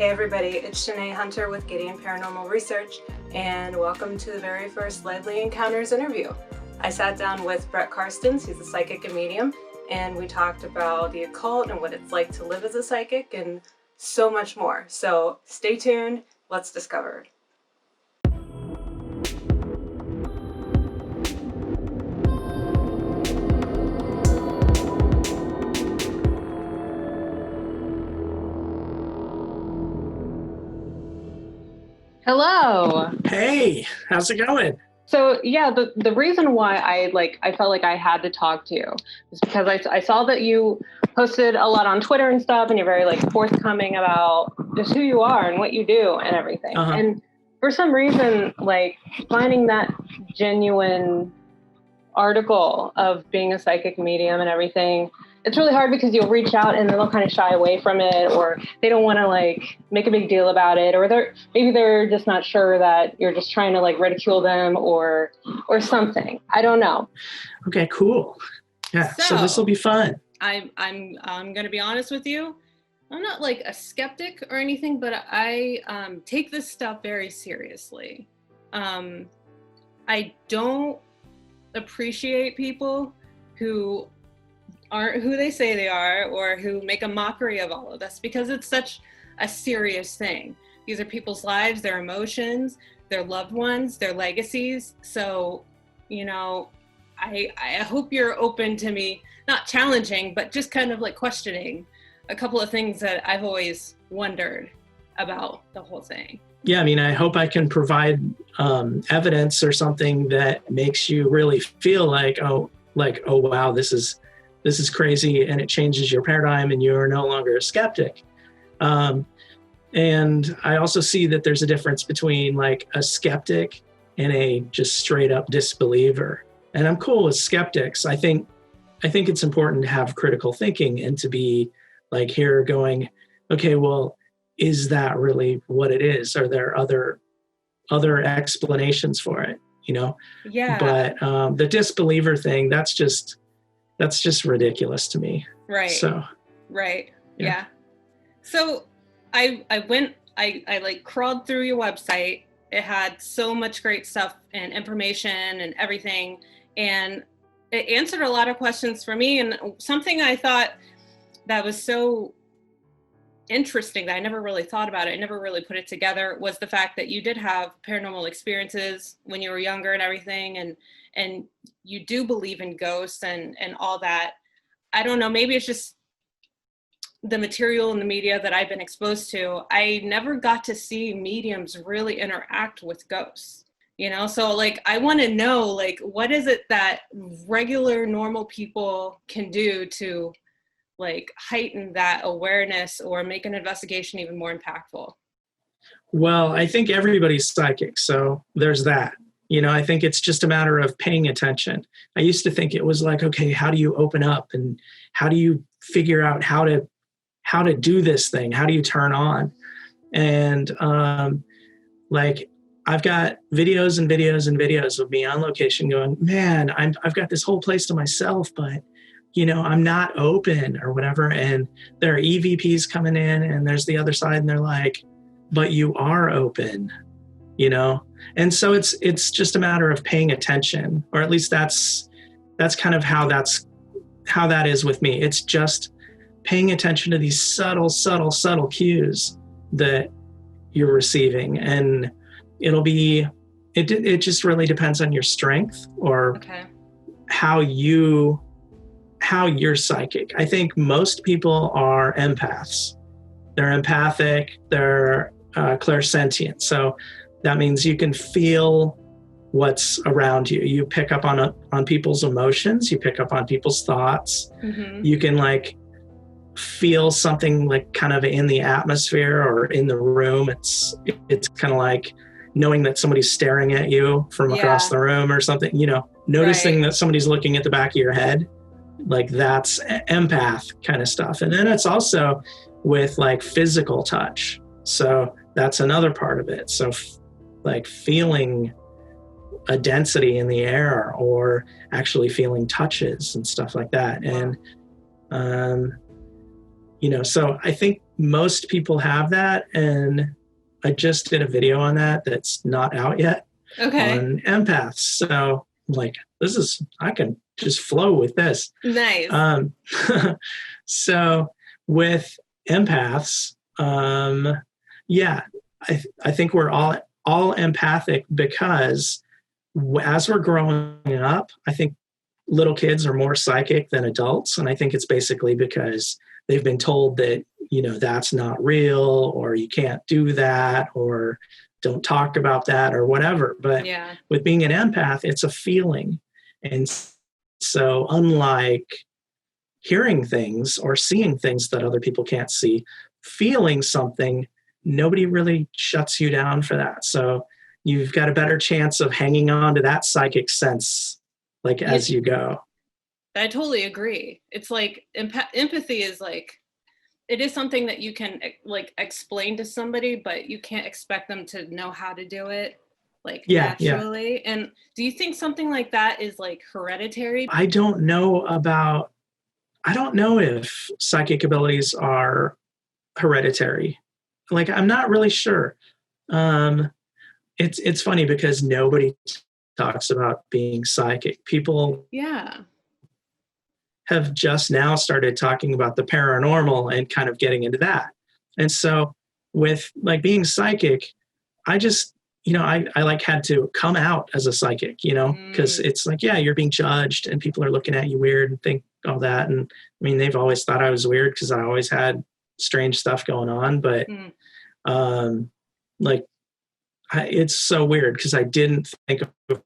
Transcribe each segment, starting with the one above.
Hey everybody, it's Shaneé Hunter with Gideon Paranormal Research, and welcome to the very first Lively Encounters interview. I sat down with Brett Carstens, he's a psychic and medium, and we talked about the occult and what it's like to live as a psychic and so much more. So stay tuned, let's discover. Hello. Hey, how's it going? So yeah, the reason why I felt like I had to talk to you is because I saw that you posted a lot on Twitter and stuff, and you're very forthcoming about just who you are and what you do and everything. Uh-huh. And for some reason, finding that genuine article of being a psychic medium and everything, it's really hard because you'll reach out and they'll kind of shy away from it, or they don't want to make a big deal about it, or they're just not sure that you're just trying to ridicule them or something. I don't know. Okay, cool. Yeah, so this will be fun. I'm going to be honest with you. I'm not a skeptic or anything, but I take this stuff very seriously. I don't appreciate people who aren't who they say they are, or who make a mockery of all of this, because it's such a serious thing. These are people's lives, their emotions, their loved ones, their legacies. So, I hope you're open to me, not challenging, but just kind of questioning a couple of things that I've always wondered about the whole thing. Yeah, I hope I can provide evidence or something that makes you really feel oh wow, this is crazy, and it changes your paradigm and you're no longer a skeptic. And I also see that there's a difference between a skeptic and a just straight up disbeliever. And I'm cool with skeptics. I think it's important to have critical thinking and to be here going, okay, well, is that really what it is? Are there other explanations for it? Yeah. But the disbeliever thing, that's just ridiculous to me. Right. So. Right. Yeah. So I crawled through your website. It had so much great stuff and information and everything. And it answered a lot of questions for me. And something I thought that was so interesting that I never really thought about it, I never really put it together, was the fact that you did have paranormal experiences when you were younger and everything. And you do believe in ghosts and all that. I don't know, maybe it's just the material in the media that I've been exposed to. I never got to see mediums really interact with ghosts, So I want to know, what is it that regular normal people can do to heighten that awareness or make an investigation even more impactful? Well, I think everybody's psychic, so there's that. I think it's just a matter of paying attention. I used to think it was okay, how do you open up and how do you figure out how to do this thing? How do you turn on? And I've got videos and videos and videos of me on location going, man, I've got this whole place to myself, but I'm not open or whatever. And there are EVPs coming in and there's the other side and they're but you are open, And so it's just a matter of paying attention, or at least that's kind of how that is with me. It's just paying attention to these subtle cues that you're receiving. And it just really depends on your strength or how you're psychic. I think most people are empaths. They're empathic, they're clairsentient. So that means you can feel what's around you. You pick up on people's emotions, you pick up on people's thoughts. Mm-hmm. You can feel something kind of in the atmosphere or in the room. It's kind of knowing that somebody's staring at you from across the room or something, noticing that somebody's looking at the back of your head. That's empath kind of stuff. And then it's also with physical touch. So that's another part of it. So feeling a density in the air or actually feeling touches and stuff like that. And, so I think most people have that, and I just did a video on that that's not out yet on empaths. So I'm like, I can just flow with this. Nice. So with empaths, yeah, I think we're all empathic because as we're growing up, I think little kids are more psychic than adults. And I think it's basically because they've been told that, that's not real, or you can't do that, or don't talk about that, or whatever. But with being an empath, it's a feeling. And so unlike hearing things or seeing things that other people can't see, feeling something, nobody really shuts you down for that. So you've got a better chance of hanging on to that psychic sense, as you go. I totally agree. It's like empathy is like, it is something that you can explain to somebody, but you can't expect them to know how to do it naturally. Yeah. And do you think something like that is hereditary? I don't know if psychic abilities are hereditary. I'm not really sure. It's funny because nobody talks about being psychic. People have just now started talking about the paranormal and kind of getting into that. And so with being psychic, I just, I had to come out as a psychic, because it's you're being judged and people are looking at you weird and think all that. And I mean, they've always thought I was weird because I always had strange stuff going on, but it's so weird because I didn't think of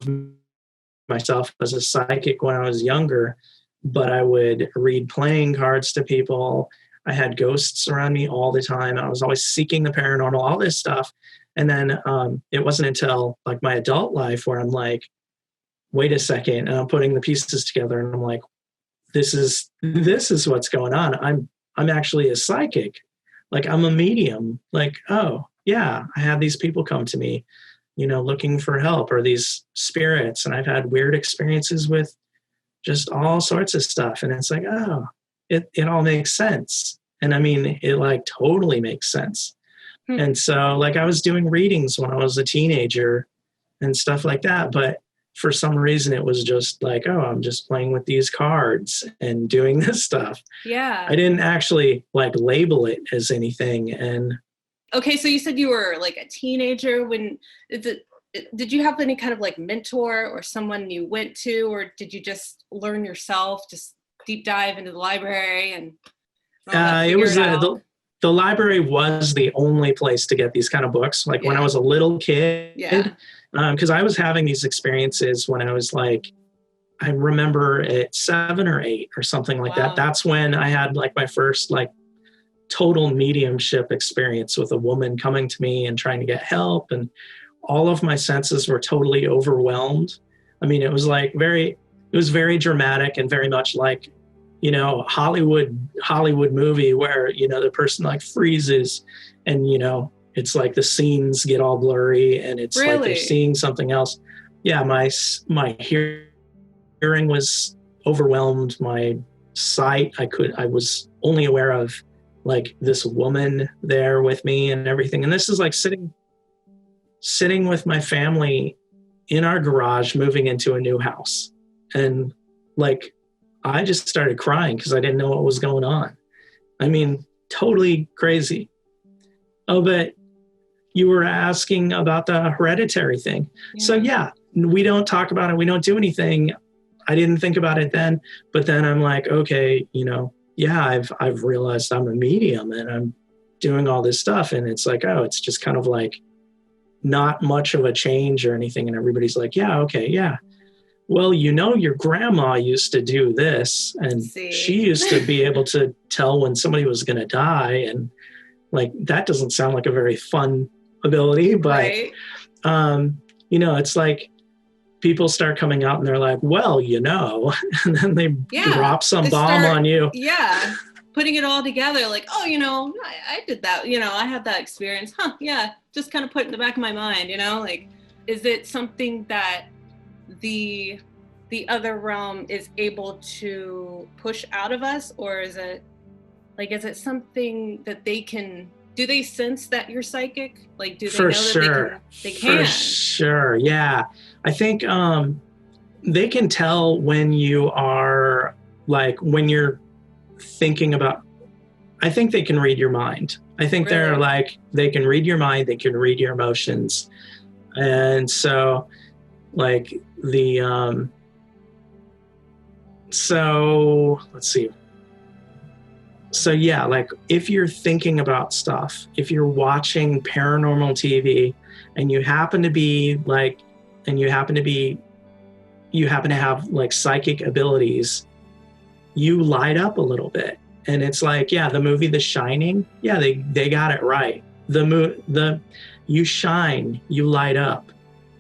myself as a psychic when I was younger, but I would read playing cards to people. I had ghosts around me all the time. I was always seeking the paranormal, all this stuff. And then it wasn't until my adult life where I'm like, wait a second, and I'm putting the pieces together and I'm like, this is what's going on. I'm actually a psychic. I'm a medium. Oh yeah, I had these people come to me, looking for help, or these spirits. And I've had weird experiences with just all sorts of stuff. And it's it all makes sense. And I mean, it totally makes sense. And so I was doing readings when I was a teenager and stuff like that. But for some reason it was just I'm just playing with these cards and doing this stuff. Yeah. I didn't actually label it as anything. And okay, so you said you were a teenager when did you have any kind of mentor or someone you went to, or did you just learn yourself, just deep dive into the library and it was the library was the only place to get these kind of books. When I was a little kid, because I was having these experiences when I was I remember at 7 or 8 or something like that. That's when I had my first total mediumship experience with a woman coming to me and trying to get help, and all of my senses were totally overwhelmed. I mean, it was very dramatic and very much Hollywood movie where, the person freezes and, it's the scenes get all blurry and it's really? They're seeing something else. Yeah. My hearing was overwhelmed. My sight, I was only aware of this woman there with me and everything. And this is sitting with my family in our garage, moving into a new house. And I just started crying because I didn't know what was going on. I mean, totally crazy. Oh, but you were asking about the hereditary thing. Yeah. So yeah, we don't talk about it. We don't do anything. I didn't think about it then, but then I'm okay, I've realized I'm a medium and I'm doing all this stuff. And it's it's just kind of not much of a change or anything. And everybody's yeah, okay, yeah. Well, your grandma used to do this, and she used to be able to tell when somebody was going to die. And that doesn't sound like a very fun ability, but, right. It's people start coming out and they're well, and then they drop some bomb on you. Yeah. Putting it all together I did that, I had that experience. Yeah. Just kind of put it in the back of my mind, is it something that the other realm is able to push out of us, or is it Like, is it something that do they sense that you're psychic? Like, do they For know sure. that they can? For sure. Yeah. I think they can tell when you are like, when you're thinking about, I think they can read your mind. I think Really? they're like, they can read your mind, they can read your emotions. And so like so let's see. So yeah, like if you're thinking about stuff, if you're watching paranormal TV and you happen to be like, and you happen to have like psychic abilities, you light up a little bit. And it's like, yeah, the movie The Shining, yeah, they got it right. You shine, you light up,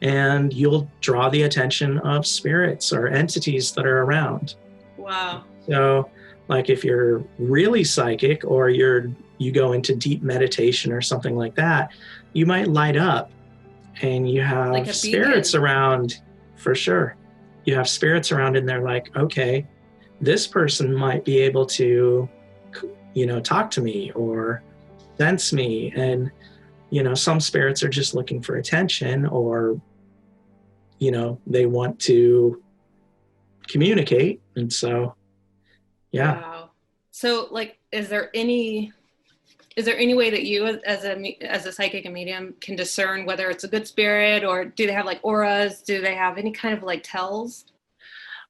and you'll draw the attention of spirits or entities that are around. Wow. So like if you're really psychic or you go into deep meditation or something like that, you might light up and you have like spirits beacon. Around. For sure. You have spirits around and they're like, okay, this person might be able to, talk to me or sense me. And, some spirits are just looking for attention or, they want to communicate. And so, yeah. Wow. So like, is there any way that you as a psychic and medium can discern whether it's a good spirit, or do they have like auras? Do they have any kind of like tells?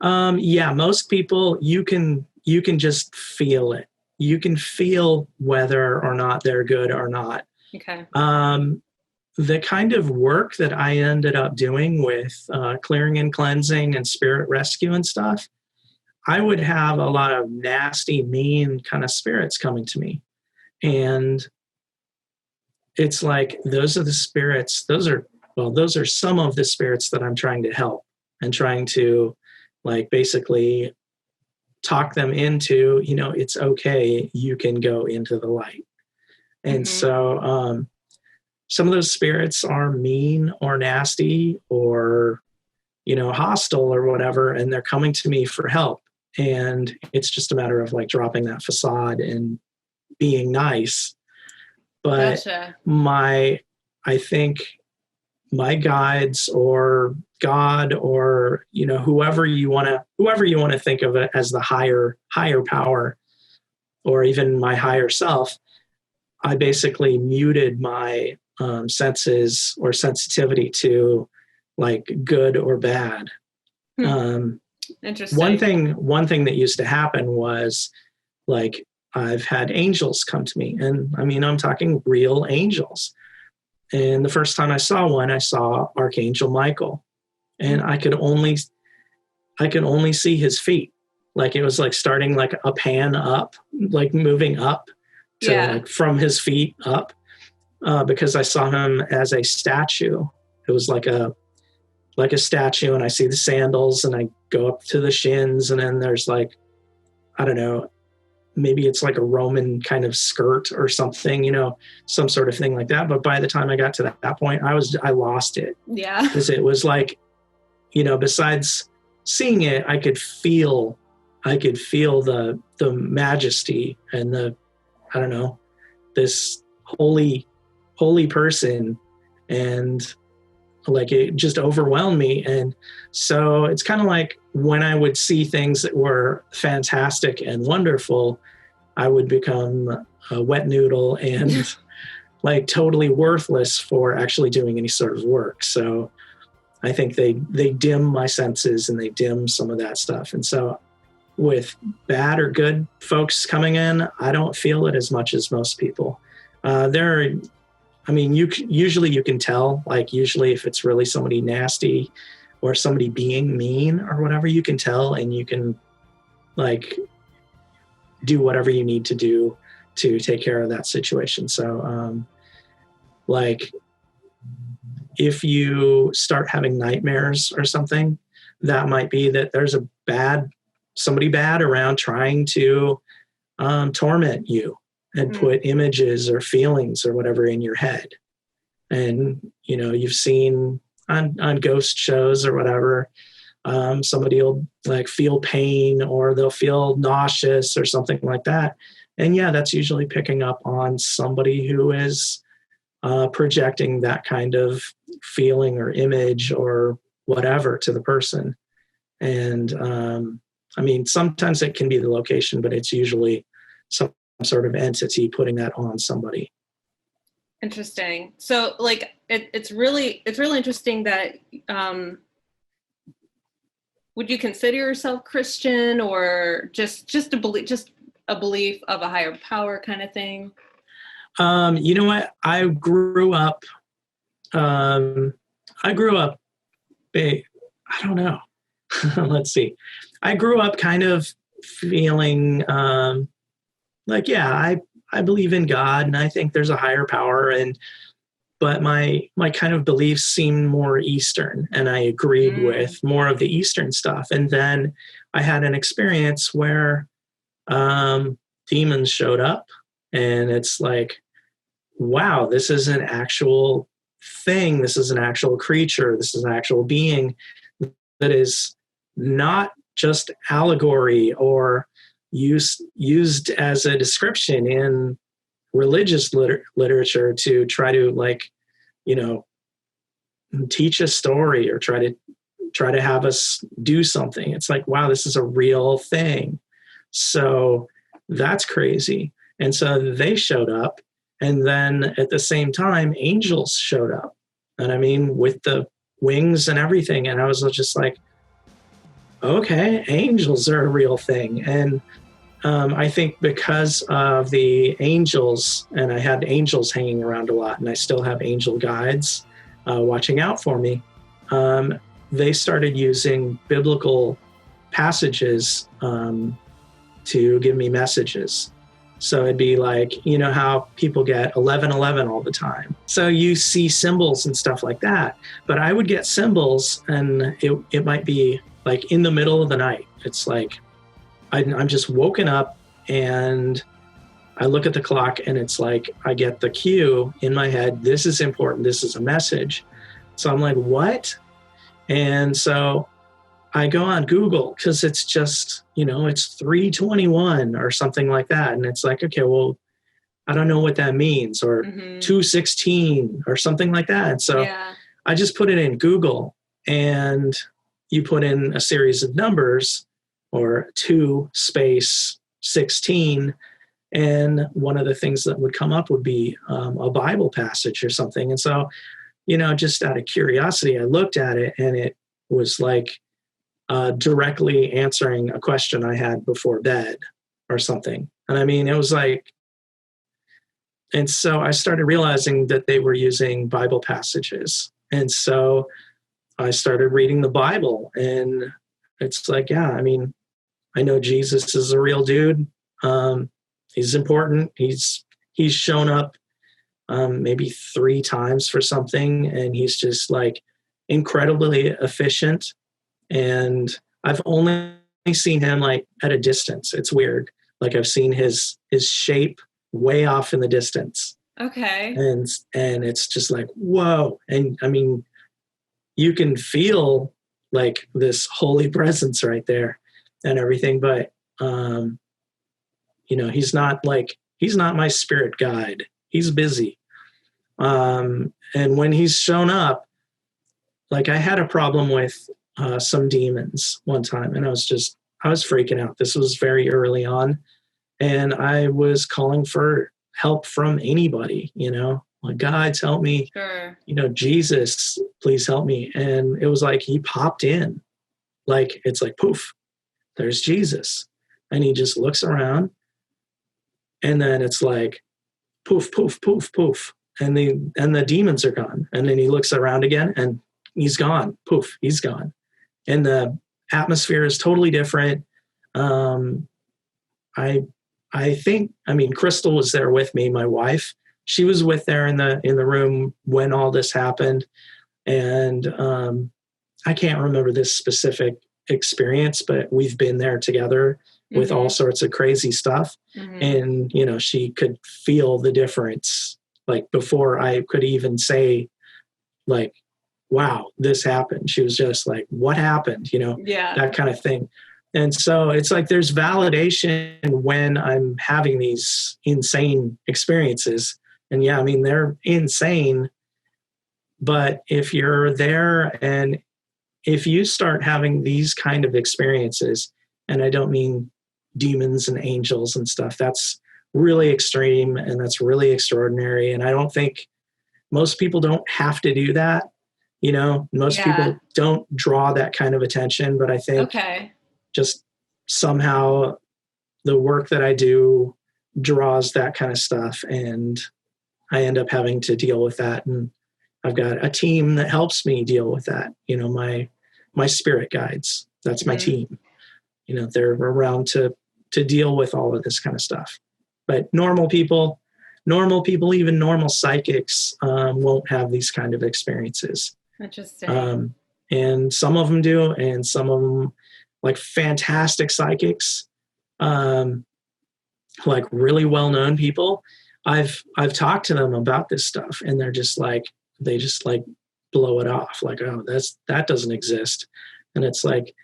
Yeah, most people, you can just feel it. You can feel whether or not they're good or not. Okay. The kind of work that I ended up doing with clearing and cleansing and spirit rescue and stuff, I would have a lot of nasty, mean kind of spirits coming to me. And it's like, those are the spirits, those are some of the spirits that I'm trying to help and trying to like basically talk them into, it's okay, you can go into the light. And so some of those spirits are mean or nasty or, hostile or whatever, and they're coming to me for help. And it's just a matter of like dropping that facade and being nice. But gotcha. I think my guides or God or, whoever you want to think of it as the higher power, or even my higher self, I basically muted my senses or sensitivity to like good or bad. Interesting. One thing that used to happen was like, I've had angels come to me, and I mean, I'm talking real angels. And the first time I saw one, I saw Archangel Michael, and I could only see his feet. Like it was like starting like a pan up, like moving up to like from his feet up, because I saw him as a statue. It was like a statue, and I see the sandals, and I go up to the shins, and then there's like, I don't know, maybe it's like a Roman kind of skirt or something, some sort of thing like that. But by the time I got to that point, I lost it. Yeah. Because it was like, besides seeing it, I could feel the majesty and I don't know, this holy person, and like it just overwhelmed me. And so it's kind of like when I would see things that were fantastic and wonderful, I would become a wet noodle and like totally worthless for actually doing any sort of work. So I think they dim my senses and they dim some of that stuff. And so with bad or good folks coming in, I don't feel it as much as most people. Usually you can tell, like usually if it's really somebody nasty or somebody being mean or whatever, you can tell, and you can like do whatever you need to do to take care of that situation. So, like if you start having nightmares or something, that might be that there's somebody bad around trying to torment you and put images or feelings or whatever in your head. And, you've seen on ghost shows or whatever, somebody will like feel pain or they'll feel nauseous or something like that. And yeah, that's usually picking up on somebody who is projecting that kind of feeling or image or whatever to the person. And I mean, sometimes it can be the location, but it's usually some sort of entity putting that on somebody. Interesting. So like it's really interesting that would you consider yourself Christian, or just a belief of a higher power kind of thing? You know what? I grew up big. I don't know. Let's see. I grew up kind of feeling like, yeah, I believe in God and I think there's a higher power, but my kind of beliefs seemed more Eastern, and I agreed with more of the Eastern stuff. And then I had an experience where demons showed up, and it's like, wow, this is an actual thing. This is an actual creature. This is an actual being that is not just allegory or used as a description in religious literature to try to, like, teach a story or try to have us do something. It's like, wow, this is a real thing. So that's crazy. And so they showed up, and then at the same time, angels showed up. And I mean, with the wings and everything. And I was just like, okay, angels are a real thing. And I think because of the angels, and I had angels hanging around a lot, and I still have angel guides watching out for me, they started using biblical passages to give me messages. So it'd be like, how people get 11:11 all the time. So you see symbols and stuff like that. But I would get symbols, and it might be like in the middle of the night. It's like I'm just woken up, and I look at the clock, and it's like I get the cue in my head. This is important. This is a message. So I'm like, what? And so I go on Google, because it's just, it's 3:21 or something like that. And it's like, okay, well, I don't know what that means, or 2:16 or something like that. And so I just put it in Google, and you put in a series of numbers, or 2:16. And one of the things that would come up would be a Bible passage or something. And so, just out of curiosity, I looked at it, and it was like directly answering a question I had before bed or something. And I mean, it was like, and so I started realizing that they were using Bible passages. And so I started reading the Bible, and it's like, yeah, I mean, I know Jesus is a real dude. He's important. He's shown up maybe 3 times for something, and he's just like incredibly efficient. And I've only seen him like at a distance. It's weird. Like I've seen his shape way off in the distance. Okay. And it's just like, whoa. And I mean, you can feel like this holy presence right there and everything, but he's not my spirit guide. He's busy. And when he's shown up, like I had a problem with some demons one time, and I was freaking out. This was very early on, and I was calling for help from anybody, like, guides, help me. Sure. Jesus, please help me. And it was like he popped in, like it's like poof, there's Jesus, and he just looks around, and then it's like poof, poof, poof, poof, and the demons are gone, and then he looks around again, and he's gone. Poof, he's gone. And the atmosphere is totally different. I think, Crystal was there with me, my wife. She was there in the room when all this happened. And I can't remember this specific experience, but we've been there together with all sorts of crazy stuff. And, she could feel the difference, like before I could even say, like, wow, this happened. She was just like, what happened? That kind of thing. And so it's like there's validation when I'm having these insane experiences. And yeah, I mean, they're insane. But if you're there and if you start having these kind of experiences, and I don't mean demons and angels and stuff, that's really extreme and that's really extraordinary. And I don't think most people don't have to do that. You know, most people don't draw that kind of attention, but I think just somehow the work that I do draws that kind of stuff, and I end up having to deal with that. And I've got a team that helps me deal with that. You know, my spirit guides, that's my team. You know, they're around to deal with all of this kind of stuff. But normal people, even normal psychics, won't have these kind of experiences. Interesting. And some of them do, and some of them, like fantastic psychics, like really well-known people, I've talked to them about this stuff, and they just blow it off, like, oh, that doesn't exist. And it's like,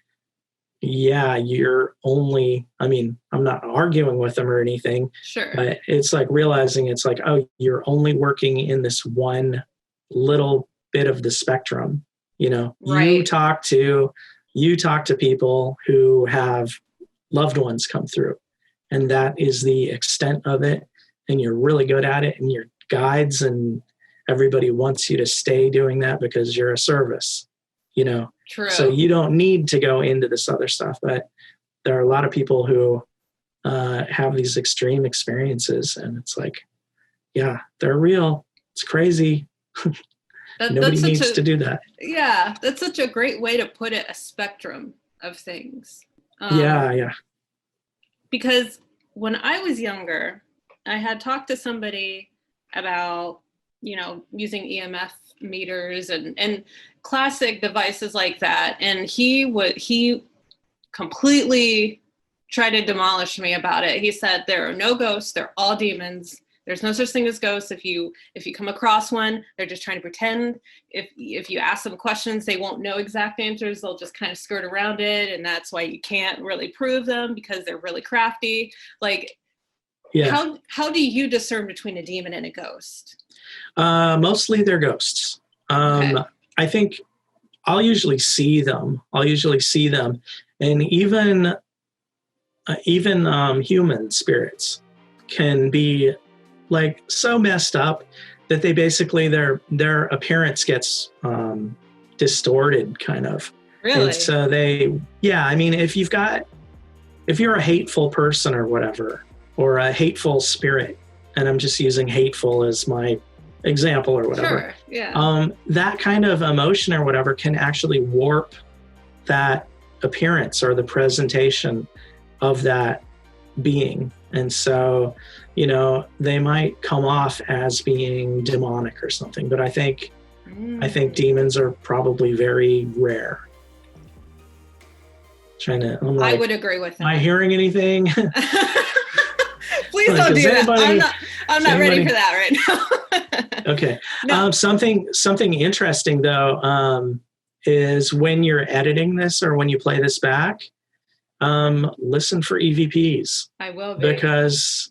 yeah, I mean, I'm not arguing with them or anything. Sure. But it's like realizing it's like, oh, you're only working in this one little bit of the spectrum. You know, right. you talk to people who have loved ones come through, and that is the extent of it. And you're really good at it, and your guides and everybody wants you to stay doing that because you're a service, you know. True. So you don't need to go into this other stuff. But there are a lot of people who have these extreme experiences, and it's like, yeah, they're real. It's crazy. Nobody needs to do that. Yeah, that's such a great way to put it, a spectrum of things. Yeah. Because when I was younger, I had talked to somebody about, you know, using EMF meters and classic devices like that. And he completely tried to demolish me about it. He said, there are no ghosts. They're all demons. There's no such thing as ghosts. If you come across one, they're just trying to pretend. If you ask them questions, they won't know exact answers. They'll just kind of skirt around it. And that's why you can't really prove them, because they're really crafty. Like, yeah. How do you discern between a demon and a ghost? Mostly they're ghosts. Okay. I think I'll usually see them. And even human spirits can be like so messed up that they basically their appearance gets distorted, kind of. Really? And so I mean, if you're a hateful person or whatever, or a hateful spirit, and I'm just using hateful as my example or whatever. Sure, yeah. That kind of emotion or whatever can actually warp that appearance or the presentation of that being. And so, you know, they might come off as being demonic or something, but I think demons are probably very rare. I would agree with that. Am I hearing anything? Please don't do that. I'm not ready for that right now. Okay. No. Something interesting though, is when you're editing this or when you play this back, listen for EVPs. I will be. Because,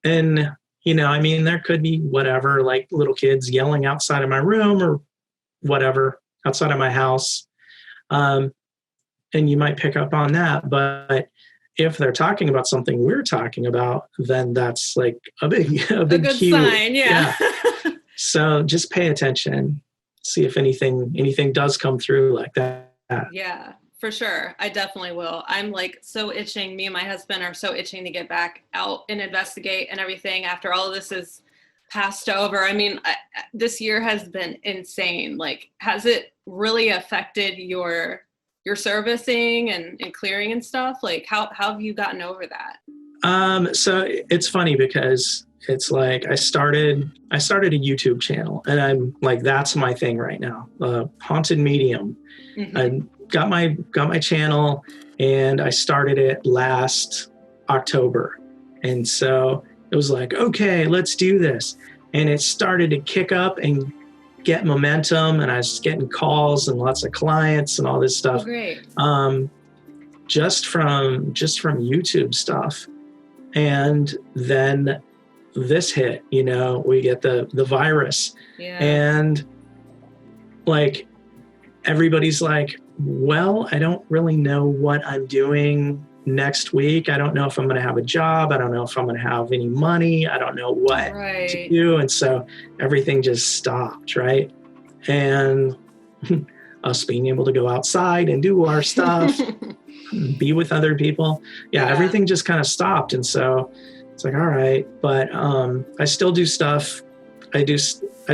and you know, I mean, there could be whatever, like little kids yelling outside of my room or whatever, outside of my house. And you might pick up on that, but if they're talking about something we're talking about, then that's like a big good cue. Sign, yeah. So just pay attention, see if anything does come through like that. Yeah, for sure. I definitely will. I'm like so itching. Me and my husband are so itching to get back out and investigate and everything after all of this is passed over. I mean, this year has been insane. Like, has it really affected your servicing and clearing and stuff? Like, how have you gotten over that? So it's funny because it's like I started a YouTube channel, and I'm like, that's my thing right now. Haunted medium. Mm-hmm. I got my channel, and I started it last October. And so it was like, okay, let's do this. And it started to kick up and get momentum, and I was getting calls and lots of clients and all this stuff. Oh, great. just from YouTube stuff. And then this hit, we get the virus. Yeah. And like, everybody's like, well, I don't really know what I'm doing next week. I don't know if I'm going to have a job. I don't know if I'm going to have any money. I don't know what to do. And so everything just stopped, right? And us being able to go outside and do our stuff, be with other people. Yeah, everything just kind of stopped. And so it's like, all right, but I still do stuff. I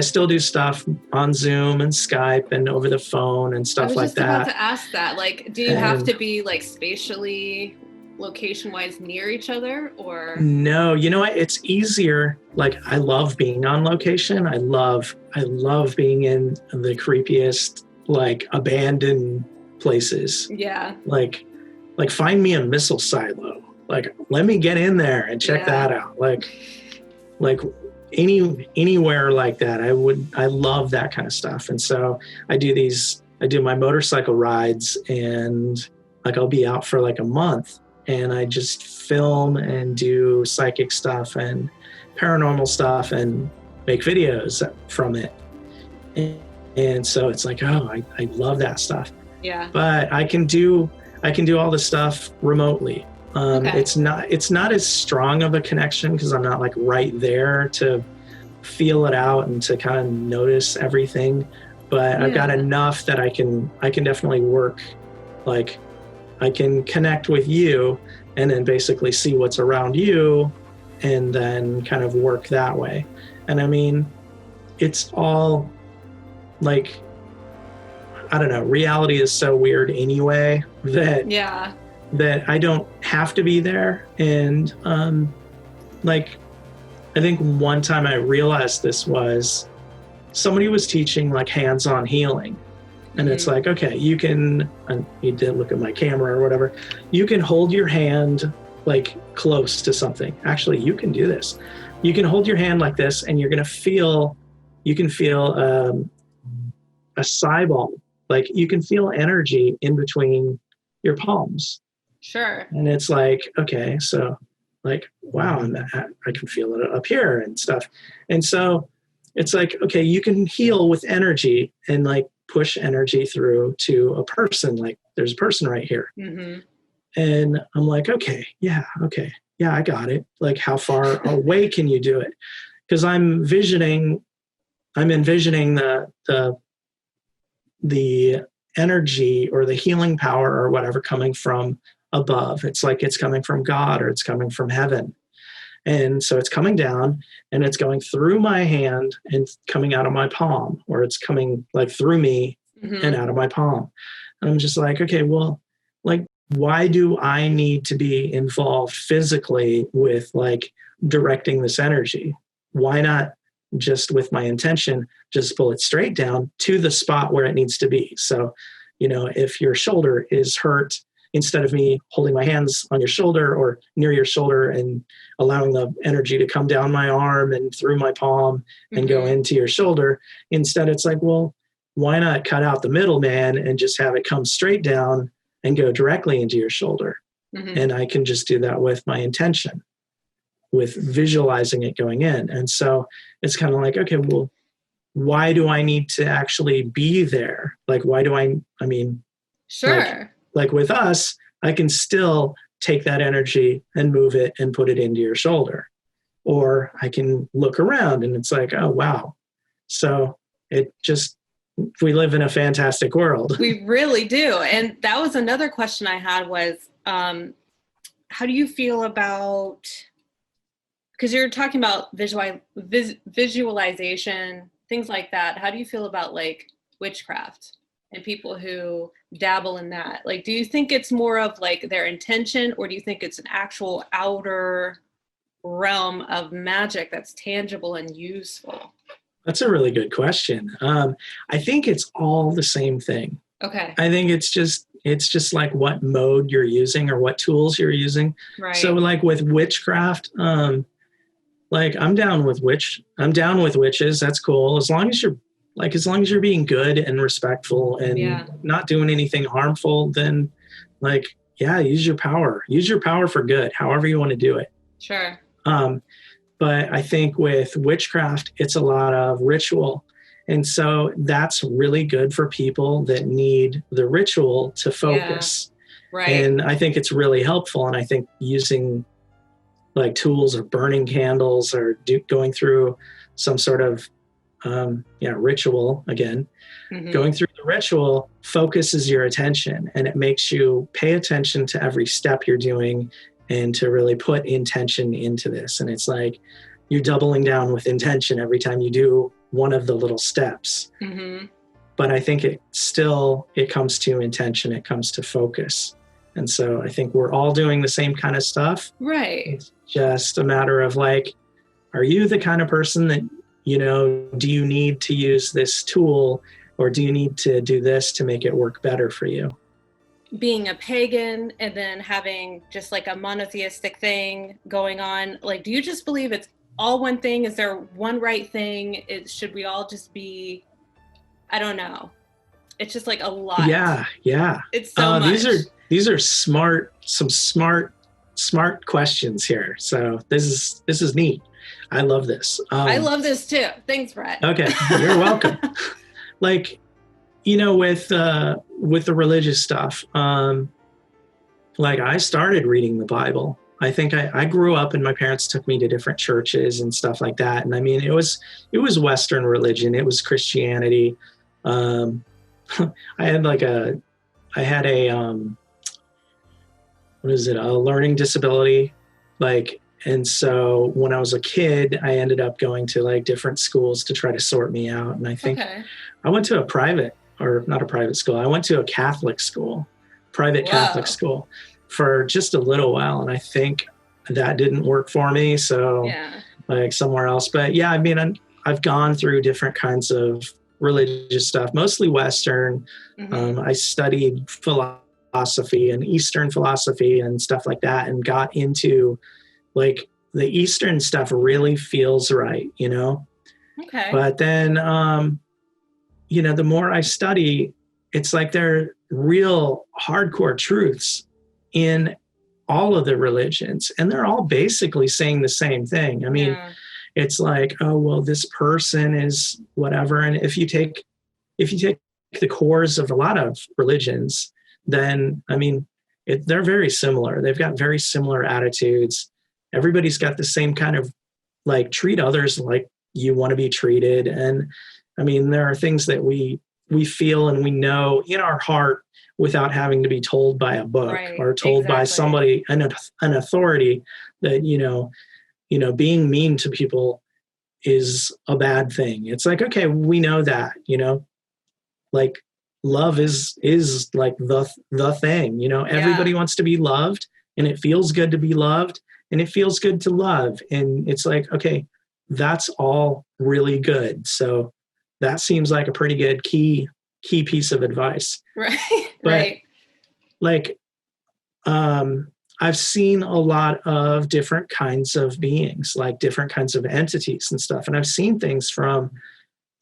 still do stuff on Zoom and Skype and over the phone and stuff like that. I was just about to ask that. Like, do you have to be like spatially, location-wise near each other, or? No, you know what? It's easier. Like, I love being on location. I love being in the creepiest, like, abandoned places. Yeah. Like find me a missile silo. Like, let me get in there and check that out. Like anywhere like that. I love that kind of stuff. And so I do my motorcycle rides, and like, I'll be out for like a month, and I just film and do psychic stuff and paranormal stuff and make videos from it. And so it's like, oh, I love that stuff. Yeah. But I can do all this stuff remotely. It's not as strong of a connection because I'm not like right there to feel it out and to kind of notice everything. But I've got enough that I can definitely work. Like, I can connect with you and then basically see what's around you and then kind of work that way. And I mean, it's all like, I don't know, reality is so weird anyway that I don't have to be there. And like, I think one time I realized this was somebody was teaching like hands-on healing. And it's like, okay, you can, you didn't look at my camera or whatever, you can hold your hand like close to something. Actually, you can do this. You can hold your hand like this, and you can feel a cymbal. Like, you can feel energy in between your palms. Sure. And it's like, okay, so like, wow, I can feel it up here and stuff. And so it's like, okay, you can heal with energy and like push energy through to a person. Like, there's a person right here. Mm-hmm. And I'm like, okay, yeah, I got it. Like, how far away can you do it? Because I'm envisioning the energy or the healing power or whatever coming from above. It's like it's coming from God or it's coming from heaven. And so it's coming down and it's going through my hand and coming out of my palm, or it's coming like through me and out of my palm. And I'm just like, okay, well, like, why do I need to be involved physically with like directing this energy? Why not just with my intention, just pull it straight down to the spot where it needs to be? So, if your shoulder is hurt, instead of me holding my hands on your shoulder or near your shoulder and allowing the energy to come down my arm and through my palm and go into your shoulder, instead it's like, well, why not cut out the middleman and just have it come straight down and go directly into your shoulder? And I can just do that with my intention, with visualizing it going in. And so it's kind of like, okay, well, why do I need to actually be there? Like, why do I mean, sure. Like with us, I can still take that energy and move it and put it into your shoulder. Or I can look around and it's like, oh, wow. So we live in a fantastic world. We really do. And that was another question I had was, how do you feel about, because you're talking about visualization, things like that. How do you feel about like witchcraft and people who dabble in that? Like, do you think it's more of like their intention, or do you think it's an actual outer realm of magic that's tangible and useful? That's a really good question. I think it's all the same thing. Okay. I think it's just like what mode you're using or what tools you're using. Right. So like with witchcraft, like I'm down with witches. That's cool. As long as you're being good and respectful and not doing anything harmful, then like yeah, use your power for good, however you want to do it. Sure. But I think with witchcraft, it's a lot of ritual. And so that's really good for people that need the ritual to focus. Yeah, right. And I think it's really helpful. And I think using like tools or burning candles or going through some sort of ritual again, going through the ritual focuses your attention, and it makes you pay attention to every step you're doing and to really put intention into this. And it's like you're doubling down with intention every time you do one of the little steps. But I think it comes to intention, it comes to focus. And so I think we're all doing the same kind of stuff. Right. It's just a matter of like, are you the kind of person that, do you need to use this tool, or do you need to do this to make it work better for you? Being a pagan and then having just like a monotheistic thing going on, like, do you just believe it's all one thing? Is there one right thing? Should we all just be, I don't know. It's just like a lot. Yeah. It's so much. These are some smart questions here. So this is neat. I love this. I love this too. Thanks, Brett. Okay, you're welcome. Like, with the religious stuff, like I started reading the Bible. I think I grew up and my parents took me to different churches and stuff like that. And I mean, it was Western religion. It was Christianity. I had a learning disability, and so when I was a kid, I ended up going to like different schools to try to sort me out. And I think I went to not a private school. I went to a Catholic school, Catholic school for just a little while. And I think that didn't work for me. So like somewhere else, but yeah, I mean, I've gone through different kinds of religious stuff, mostly Western. I studied philosophy and Eastern philosophy and stuff like that, and got into like the Eastern stuff really feels right, Okay. But then, the more I study, it's like there are real hardcore truths in all of the religions, and they're all basically saying the same thing. I mean, it's like, oh, well, this person is whatever. And if you take the cores of a lot of religions, then, I mean, they're very similar. They've got very similar attitudes. Everybody's got the same kind of like treat others like you want to be treated. And I mean, there are things that we feel and we know in our heart without having to be told by a book or told by somebody, an authority, that, being mean to people is a bad thing. It's like, okay, we know that, like love is like the thing, everybody wants to be loved, and it feels good to be loved, and it feels good to love. And it's like, okay, that's all really good. So that seems like a pretty good key piece of advice. Right. But right. Like, I've seen a lot of different kinds of beings, like different kinds of entities and stuff. And I've seen things from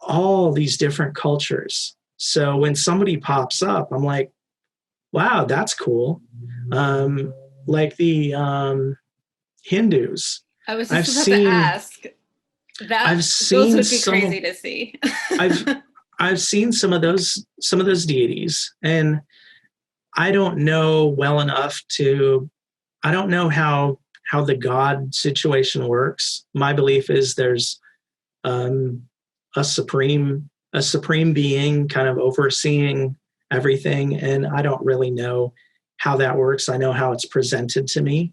all these different cultures. So when somebody pops up, I'm like, wow, that's cool. Like the Hindus. I was just about to ask. Those would be crazy to see. I've seen some of those deities, and I don't know well enough I don't know how the God situation works. My belief is there's a supreme being kind of overseeing everything, and I don't really know how that works. I know how it's presented to me.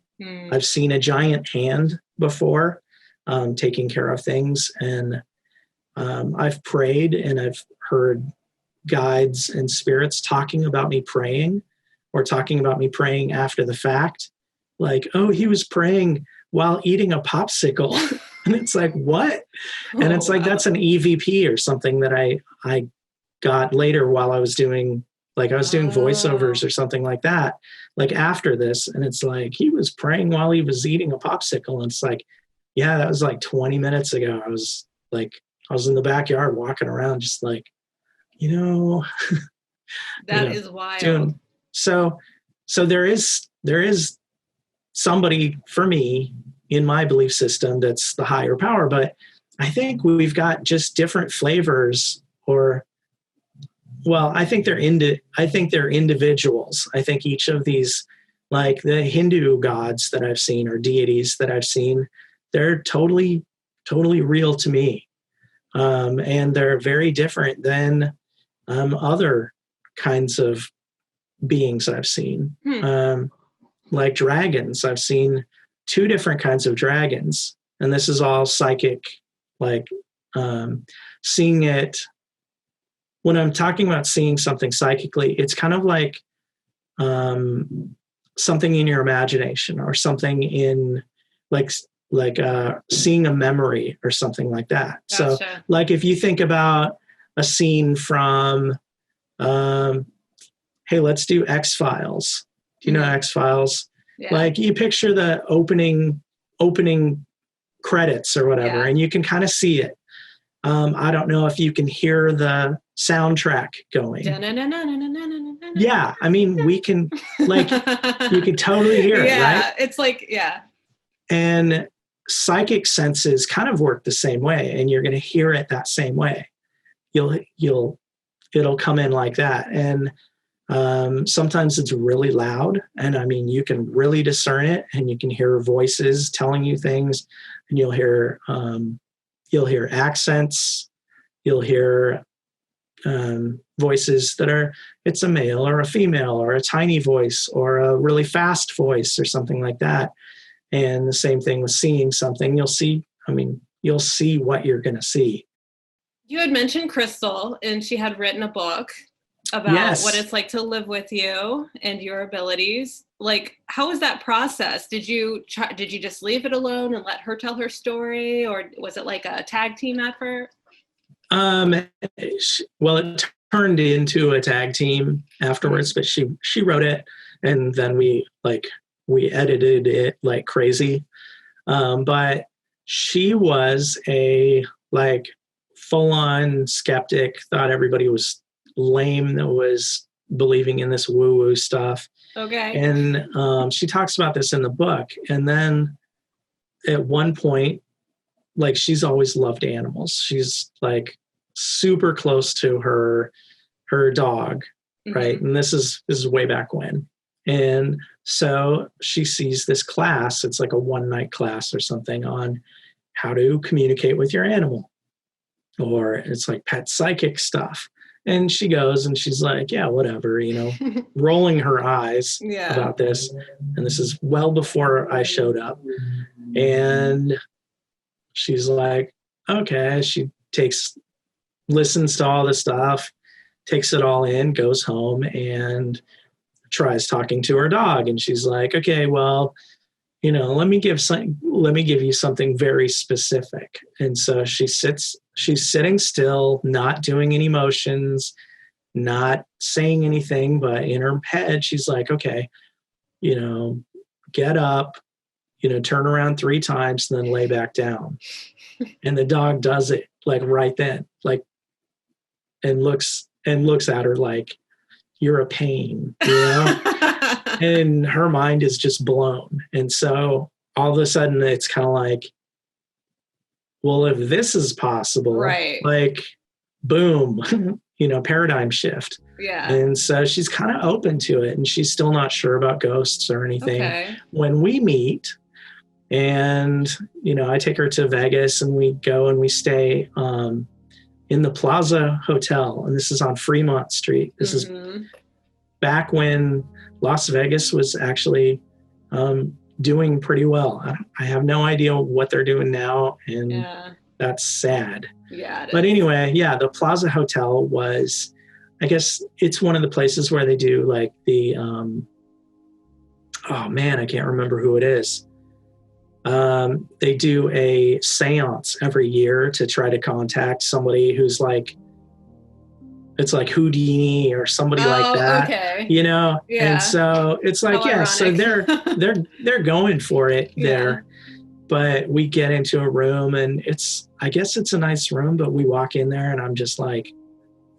I've seen a giant hand before taking care of things, and I've prayed, and I've heard guides and spirits talking about me praying, or talking about me praying after the fact. Like, oh, he was praying while eating a popsicle. And it's like, what? And it's like, that's an EVP or something that I got later while I was doing voiceovers or something like that, like after this. And it's like, he was praying while he was eating a popsicle. And it's like, yeah, that was like 20 minutes ago. I was in the backyard walking around just like, that is wild. So so there is somebody for me in my belief system that's the higher power, but I think we've got just different flavors, or, well, I think they're individuals. I think each of these, like the Hindu gods that I've seen or deities that I've seen, they're totally real to me. And they're very different than other kinds of beings I've seen. Like dragons, I've seen 2 different kinds of dragons, and this is all psychic, like seeing it. When I'm talking about seeing something psychically, it's kind of like something in your imagination, or something in like seeing a memory or something like that. Gotcha. So like if you think about a scene from, hey, let's do X-Files. Do you know X-Files? Yeah. Like you picture the opening credits or whatever, and you can kind of see it. I don't know if you can hear the soundtrack going. Yeah, I mean, we can, like, you can totally hear it, right? Yeah, it's like, And psychic senses kind of work the same way, and you're going to hear it that same way. It'll come in like that. And sometimes it's really loud, and I mean, you can really discern it, and you can hear voices telling you things, and you'll hear accents, you'll hear voices that are, it's a male or a female or a tiny voice or a really fast voice or something like that. And the same thing with seeing something. You'll see what you're going to see. You had mentioned Crystal, and she had written a book about what it's like to live with you and your abilities. Like, how was that process? Did you just leave it alone and let her tell her story, or was it like a tag team effort? Well, it turned into a tag team afterwards, but she wrote it, and then we edited it like crazy. But she was a like full-on skeptic, thought everybody was lame that was believing in this woo-woo stuff. Okay. And she talks about this in the book. And then at one point, like, she's always loved animals. She's like super close to her dog, right? And this is way back when. And so she sees this class. It's like a one-night class or something on how to communicate with your animal, or it's like pet psychic stuff. And she goes and she's like, yeah, whatever, rolling her eyes about this. And this is well before I showed up. And she's like, okay. She listens to all the stuff, takes it all in, goes home, and tries talking to her dog. And she's like, okay, well, let me give you something very specific. And so she's sitting still, not doing any motions, not saying anything, but in her head, she's like, okay, get up, turn around 3 times, and then lay back down. And the dog does it like right then, like, and looks at her like, you're a pain, and her mind is just blown. And so all of a sudden it's kind of like, well, if this is possible, right? Like, boom, paradigm shift. Yeah. And so she's kind of open to it, and she's still not sure about ghosts or anything. Okay. When we meet, and, I take her to Vegas, and we go and we stay in the Plaza Hotel, and this is on Fremont Street. This is back when Las Vegas was actually doing pretty well. I have no idea what they're doing now, and that's sad. Yeah. But anyway, the Plaza Hotel was, I guess it's one of the places where they do like the, oh man, I can't remember who it is. They do a seance every year to try to contact somebody who's like, it's like Houdini or somebody like that, okay. And so it's like, so they're going for it there. But we get into a room, and I guess it's a nice room, but we walk in there, and I'm just like,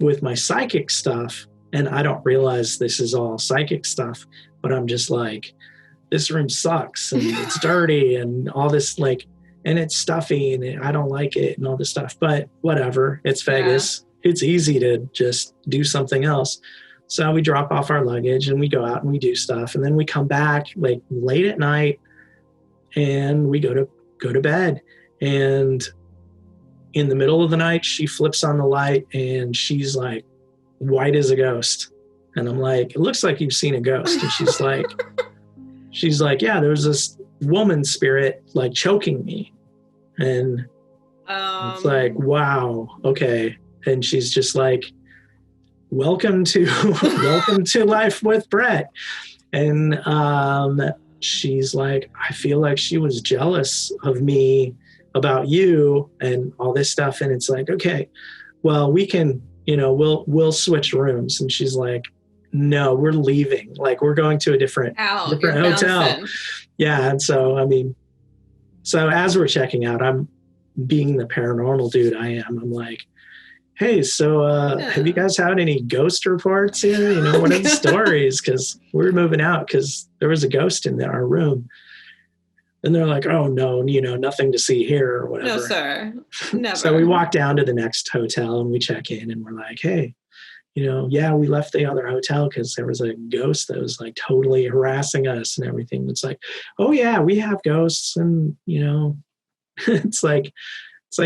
with my psychic stuff, And I don't realize this is all psychic stuff, but I'm just like, this room sucks and it's dirty and all this, like, and it's stuffy and I don't like it and all this stuff, but whatever, it's Vegas. Yeah. It's easy to just do something else. So we drop off our luggage and we go out and we do stuff. And then we come back like late at night and we go to bed. And in the middle of the night, she flips on the light and she's like white as a ghost. And I'm like, it looks like you've seen a ghost. And she's like, yeah, there's this woman spirit like choking me. And it's like, wow, okay. And she's just like, welcome to life with Brett. And she's like, I feel like she was jealous of me about you and all this stuff. And it's like, okay, well, we can, we'll switch rooms. And she's like, no, we're leaving. Like, we're going to a different hotel. Bouncing. Yeah. And so, so as we're checking out, I'm being the paranormal dude I am. I'm like, hey, so have you guys had any ghost reports here? What are the stories? Because we're moving out because there was a ghost in our room. And they're like, oh, no, nothing to see here or whatever. No, sir. Never. So we walk down to the next hotel and we check in and we're like, hey, yeah, we left the other hotel because there was a ghost that was like totally harassing us and everything. It's like, oh, yeah, we have ghosts. And, it's like,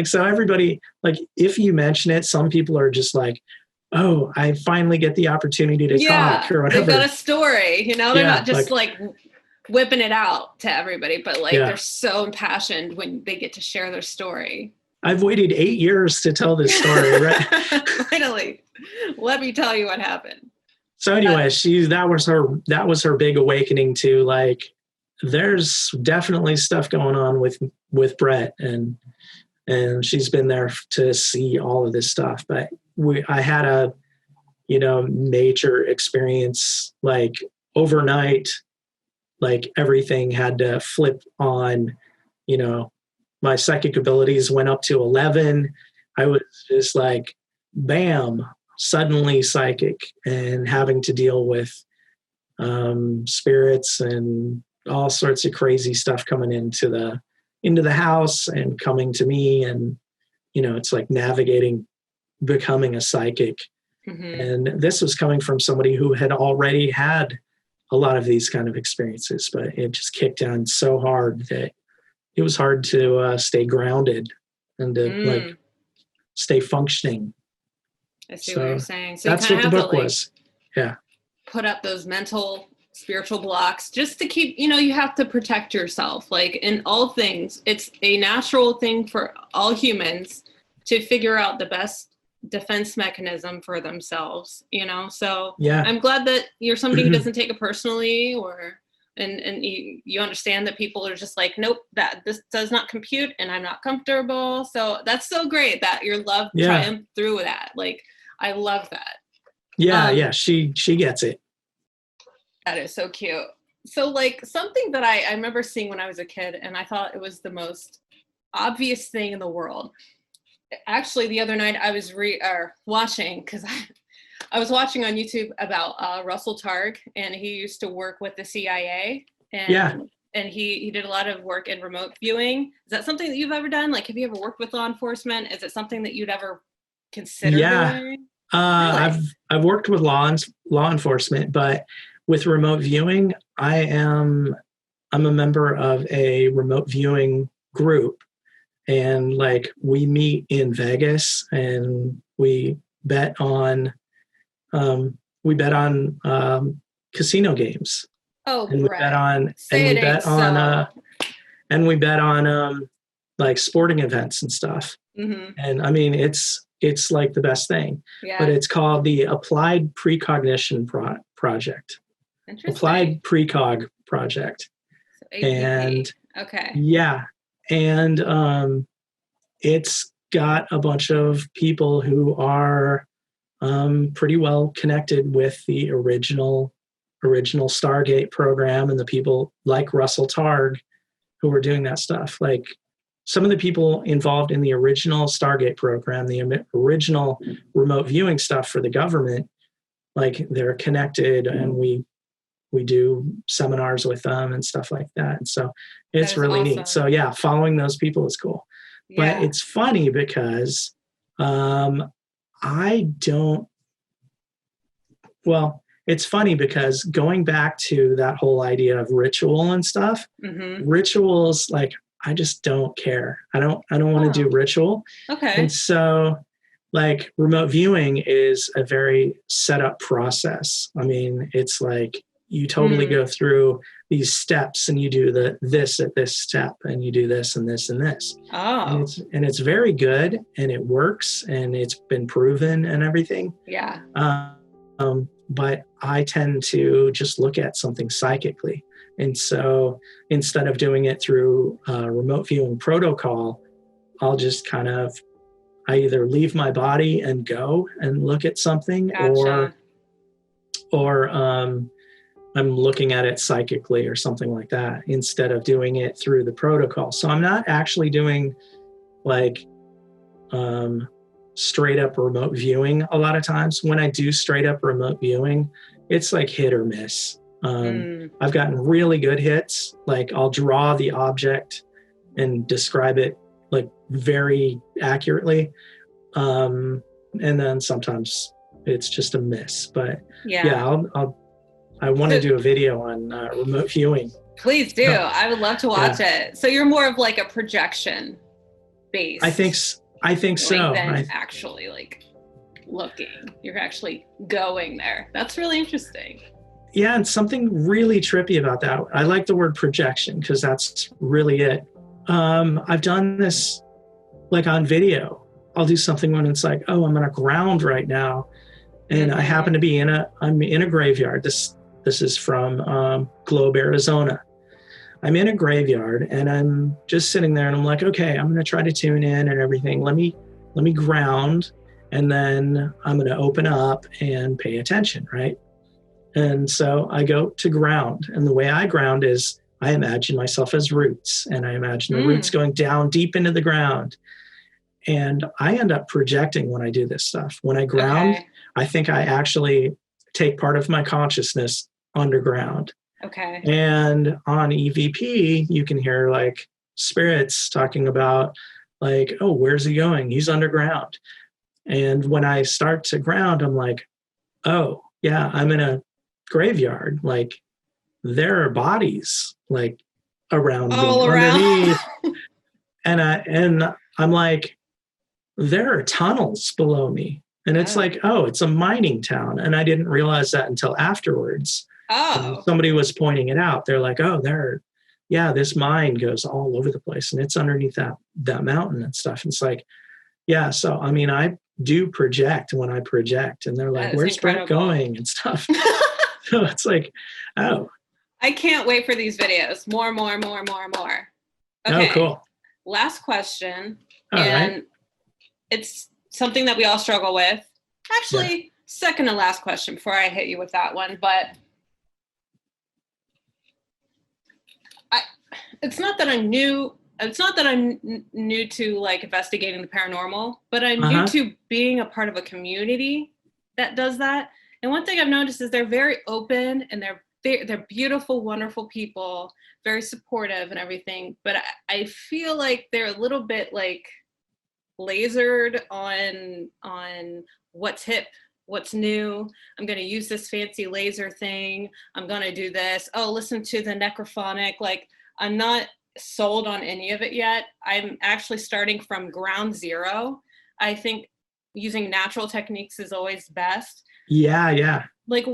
so everybody, like, if you mention it, some people are just like, oh, I finally get the opportunity to talk or whatever. They've got a story, they're not just like whipping it out to everybody, but like they're so impassioned when they get to share their story. I've waited 8 years to tell this story, right? Finally, let me tell you what happened. So anyway, that was her big awakening to like, there's definitely stuff going on with Brett and she's been there to see all of this stuff. But I had a, major experience, like overnight, like everything had to flip on, my psychic abilities went up to 11. I was just like, bam, suddenly psychic and having to deal with spirits and all sorts of crazy stuff coming into the house and coming to me. And, it's like navigating, becoming a psychic. Mm-hmm. And this was coming from somebody who had already had a lot of these kind of experiences, but it just kicked down so hard that it was hard to stay grounded and to like stay functioning. I see what you're saying. So that's what the book was. Yeah. Put up those mental, spiritual blocks just to keep, you have to protect yourself. Like in all things, it's a natural thing for all humans to figure out the best defense mechanism for themselves, So yeah. I'm glad that you're somebody who doesn't take it personally and you understand that people are just like, nope, that this does not compute and I'm not comfortable. So that's so great that your love triumphed through that. Like, I love that. Yeah. She gets it. That is so cute. So like something that I remember seeing when I was a kid and I thought it was the most obvious thing in the world. Actually, the other night I was watching because I was watching on YouTube about Russell Targ, and he used to work with the CIA, and he did a lot of work in remote viewing. Is that something that you've ever done? Like, have you ever worked with law enforcement? Is it something that you'd ever consider doing? Really? I've worked with law enforcement, but with remote viewing, I'm a member of a remote viewing group. And like we meet in Vegas and we bet on casino games. Oh, and we bet on like sporting events and stuff. Mm-hmm. And I mean, it's like the best thing. Yeah. But it's called the Applied Precognition Project. Interesting. Applied Precog Project. So and okay. Yeah. And it's got a bunch of people who are pretty well connected with the original Stargate program and the people like Russell Targ who were doing that stuff. Like some of the people involved in the original Stargate program, the original remote viewing stuff for the government, like they're connected, and we do seminars with them and stuff like that. And so it's really awesome. neat. So yeah, following those people is cool. Yeah. But it's funny because it's funny because going back to that whole idea of ritual and stuff, rituals, like I just don't care. I don't want to do ritual. Okay. And so like remote viewing is a very set up process. I mean, it's like you totally go through these steps and you do this at this step and you do this and this and this. Oh. And it's very good and it works and it's been proven and everything. Yeah. But I tend to just look at something psychically. And so instead of doing it through a remote viewing protocol, I'll just I either leave my body and go and look at something, Gotcha. or I'm looking at it psychically or something like that instead of doing it through the protocol. So I'm not actually doing like straight up remote viewing a lot of times. When I do straight up remote viewing, it's like hit or miss. I've gotten really good hits. Like I'll draw the object and describe it like very accurately. And then sometimes it's just a miss, but I want to do a video on remote viewing. Please do. I would love to watch it. So you're more of like a projection based. I think so. Than actually like looking. You're actually going there. That's really interesting. Yeah, and something really trippy about that. I like the word projection because that's really it. I've done this like on video. I'll do something when it's like, oh, I'm on a ground right now, and I happen to be I'm in a graveyard. This is from Globe, Arizona. I'm in a graveyard and I'm just sitting there and I'm like, okay, I'm going to try to tune in and everything. Let me ground, and then I'm going to open up and pay attention, right? And so I go to ground, and the way I ground is I imagine myself as roots, and I imagine the roots going down deep into the ground. And I end up projecting when I do this stuff. When I ground, I think I actually take part of my consciousness underground. Okay. And on EVP, you can hear like spirits talking about like, oh, where's he going? He's underground. And when I start to ground, I'm like, oh, yeah, I'm in a graveyard. Like there are bodies like around all me, around. underneath. and I'm like, there are tunnels below me. And it's like, oh, it's a mining town. And I didn't realize that until afterwards. Somebody was pointing it out. They're like, oh, this mine goes all over the place and it's underneath that mountain and stuff. And it's like, yeah. So, I mean, I do project when I project, and they're like, where's Brett going and stuff. So it's like, oh. I can't wait for these videos. More. Okay. Oh, cool. Last question. All right. It's something that we all struggle with. Actually, second to last question before I hit you with that one. But it's not that I'm new. It's not that I'm new to like investigating the paranormal, but I'm new to being a part of a community that does that. And one thing I've noticed is they're very open and they're beautiful, wonderful people, very supportive and everything. But I feel like they're a little bit like lasered on what's hip, what's new. I'm going to use this fancy laser thing. I'm going to do this. Oh, listen to the necrophonic. Like I'm not sold on any of it yet. I'm actually starting from ground zero. I think using natural techniques is always best. Yeah. Like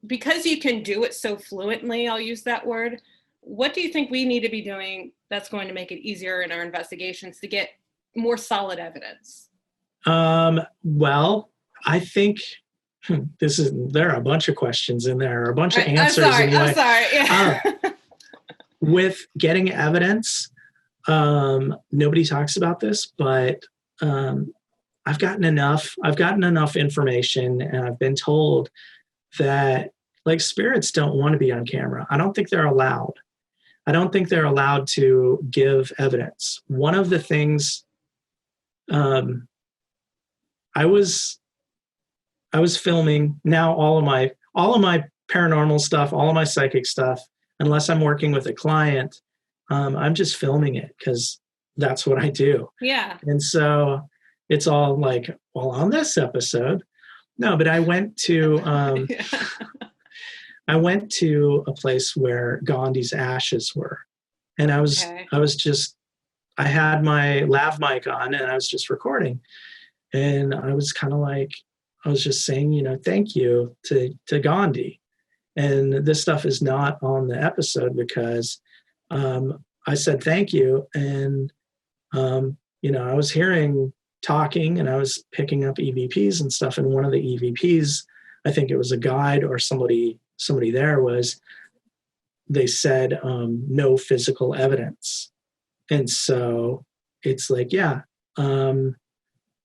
because you can do it so fluently, I'll use that word. What do you think we need to be doing that's going to make it easier in our investigations to get more solid evidence? Well, I think there are a bunch of questions in there, a bunch of answers. I'm sorry. Yeah. With getting evidence, nobody talks about this, but I've gotten enough information, and I've been told that like spirits don't want to be on camera. I don't think they're allowed. I don't think they're allowed to give evidence. One of the things I was I was filming. Now all of my paranormal stuff, all of my psychic stuff, unless I'm working with a client, I'm just filming it because that's what I do. Yeah. And so it's all like, well, on this episode, no, but I went to I went to a place where Gandhi's ashes were, and I had my lav mic on and I was just recording, and I was kind of like, I was just saying, thank you to Gandhi. And this stuff is not on the episode because I said thank you. And, I was talking and I was picking up EVPs and stuff. And one of the EVPs, I think it was a guide or somebody there they said no physical evidence. And so it's like,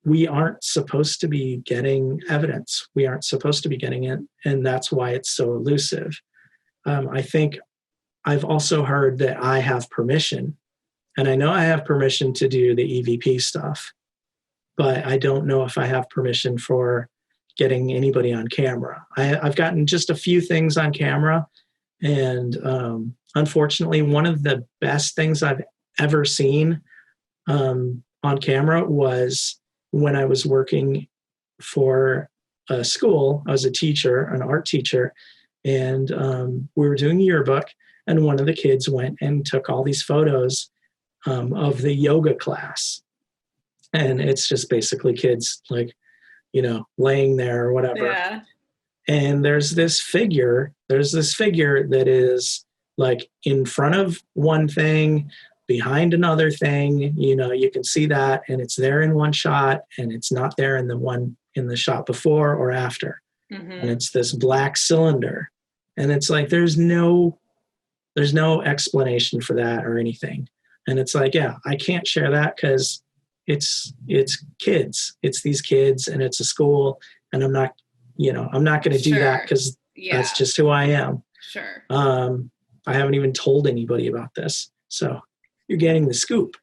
we aren't supposed to be getting evidence. We aren't supposed to be getting it. And that's why it's so elusive. I think I've also heard that I have permission. And I know I have permission to do the EVP stuff, but I don't know if I have permission for getting anybody on camera. I've gotten just a few things on camera. And unfortunately, one of the best things I've ever seen on camera was when I was working for a school. I was a teacher, an art teacher, and we were doing a yearbook, and one of the kids went and took all these photos of the yoga class. And it's just basically kids like, laying there or whatever. Yeah. And there's this figure that is like in front of one thing, behind another thing, you can see that, and it's there in one shot and it's not there in the shot before or after. Mm-hmm. And it's this black cylinder. And it's like, there's no explanation for that or anything. And it's like, I can't share that because it's kids. It's these kids and it's a school, and I'm not going to do that because that's just who I am. Sure. I haven't even told anybody about this. So you're getting the scoop.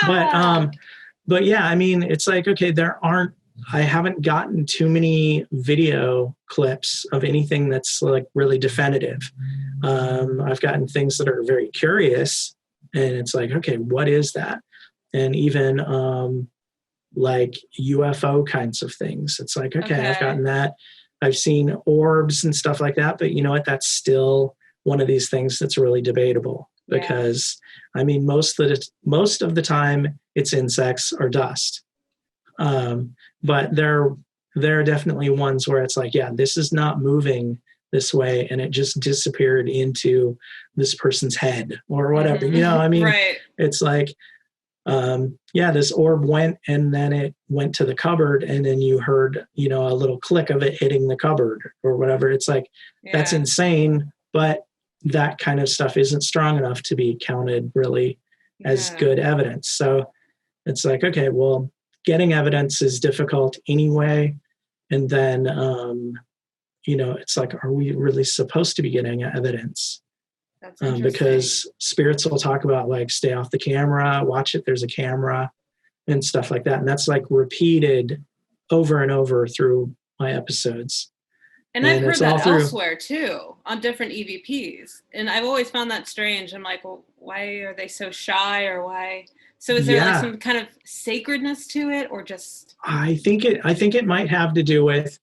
But yeah, I mean, it's like, okay, I haven't gotten too many video clips of anything that's like really definitive. I've gotten things that are very curious, and it's like, okay, what is that? And even like UFO kinds of things. It's like, okay, I've gotten that. I've seen orbs and stuff like that, but you know what? That's still one of these things that's really debatable because I mean, most of the time it's insects or dust. But there are definitely ones where it's like, this is not moving this way, and it just disappeared into this person's head or whatever. Mm-hmm. I mean, right. It's like, this orb went and then it went to the cupboard, and then you heard, a little click of it hitting the cupboard or whatever. It's like, that's insane, but that kind of stuff isn't strong enough to be counted really as good evidence. So it's like, okay, well, getting evidence is difficult anyway. And then, it's like, are we really supposed to be getting evidence? Because spirits will talk about like, stay off the camera, watch it, there's a camera and stuff like that. And that's like repeated over and over through my episodes. And I've heard that elsewhere too, on different EVPs. And I've always found that strange. I'm like, well, why are they so shy, or why? So is there like some kind of sacredness to it, or just? I think it might have to do with,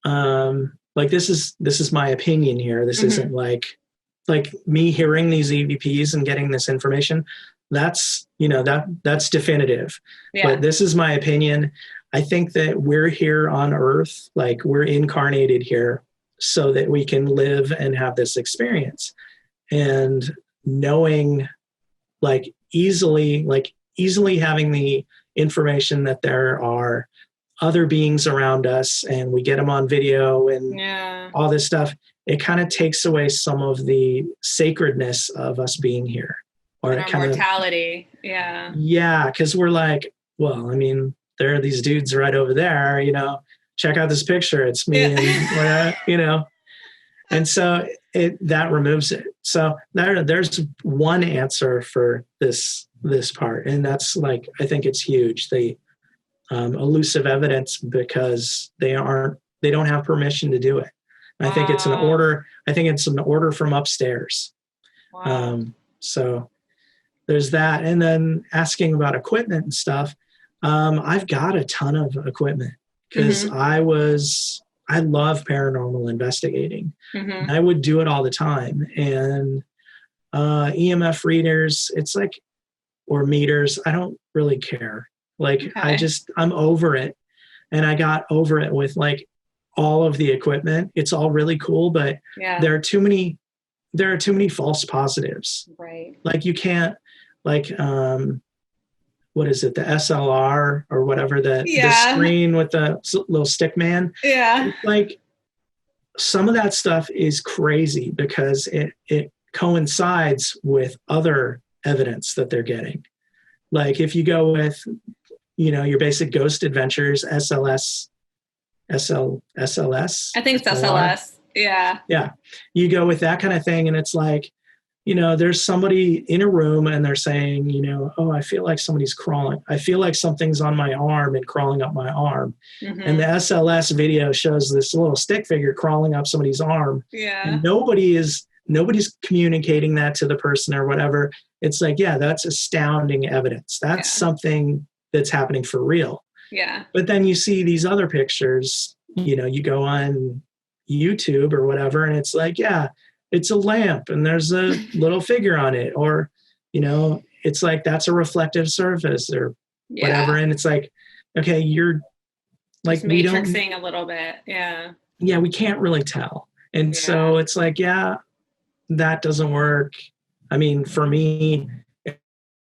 like, this is my opinion here. This isn't like me hearing these EVPs and getting this information. That's, that's definitive. Yeah. But this is my opinion. I think that we're here on Earth, like we're incarnated here so that we can live and have this experience. And knowing easily having the information that there are other beings around us and we get them on video and all this stuff, it kind of takes away some of the sacredness of us being here. Or and our mortality. Yeah, because we're like, well, I mean, there are these dudes right over there, check out this picture. It's me and, and so that removes it. So there's one answer for this part. And that's like, I think it's huge. elusive evidence because they don't have permission to do it. I think it's an order. I think it's an order from upstairs. Wow. So there's that. And then asking about equipment and stuff. I've got a ton of equipment because I love paranormal investigating. I would do it all the time. And EMF readers, it's like, or meters, I don't really care. Like, I'm over it. And I got over it with like all of the equipment. It's all really cool, but there are too many false positives. Right. Like you can't, like, what is it? The SLR or whatever, the screen with the little stick man. Yeah. Like some of that stuff is crazy because it coincides with other evidence that they're getting. Like if you go with, your basic ghost adventures, SLS. I think it's SLS. Yeah. Yeah. You go with that kind of thing. And it's like, there's somebody in a room and they're saying, oh, I feel like somebody's crawling. I feel like something's on my arm and crawling up my arm. And the SLS video shows this little stick figure crawling up somebody's arm. Yeah. And nobody's communicating that to the person or whatever. It's like, yeah, that's astounding evidence. That's something that's happening for real. Yeah. But then you see these other pictures, you go on YouTube or whatever, and it's like, yeah, it's a lamp and there's a little figure on it, or, it's like, that's a reflective surface or whatever. And it's like, okay, you're like, we don't matrixing a little bit. Yeah. Yeah. We can't really tell. And so it's like, yeah, that doesn't work. I mean, for me,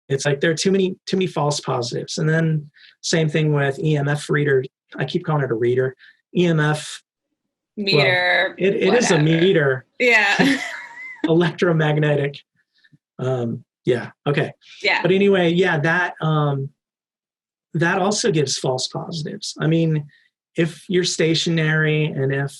it's like there are too many false positives. And then same thing with EMF reader. I keep calling it a reader. EMF meter. Well, it is a meter. Yeah. Electromagnetic. Yeah. Okay. Yeah. But anyway, that also gives false positives. I mean, if you're stationary and if